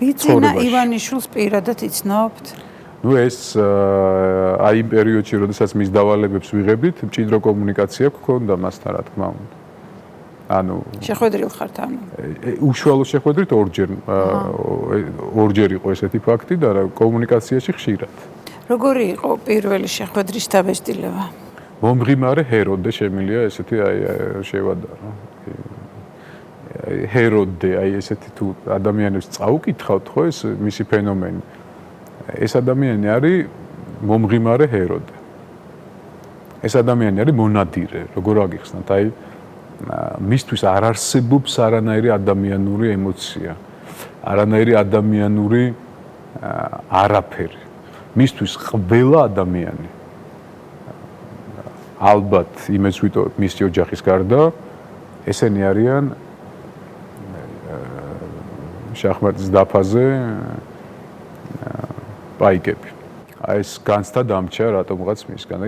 ბიძინა ივანიშვილს პირადად იცნობთ? ნუ ეს აი იმ პერიოდში, როდესაც მის დავალებებს ვიღებით, მჭიდრო კომუნიკაცია გქონდა მასთან, რა თქმა უნდა. ანუ შეხვედრილ ხართ ანუ? უშუალო შეხვედრით ორჯერ იყო ესეთი ფაქტი და კომუნიკაციაში ხშირად. როგორი იყო პირველი შეხვედრის დაბეჭდილება? მომღიმარე ჰეროდე შემილია ესეთი აი შევადარო. ჰეროდე აი ესეთი თუ ადამიანებს წაუკითხავთ ხო ეს მისი ფენომენი. ეს ადამიანი არის მომღიმარე ჰეროდე. ეს ადამიანი არის მონადირე, როგორ აგიხსნათ, აი მისთვის არ არსებობს არანაირი ადამიანური ემოცია, არანაირი ადამიანური არაფერი. მისთვის ყველა ადამიანი ალბათ იმეც ვიტოვებ მისი ოჯახის გარდა, ესენი არიან შახმატის დაფაზე პაიკები. აი ეს განცდა დამჭა რატომღაც მისგან.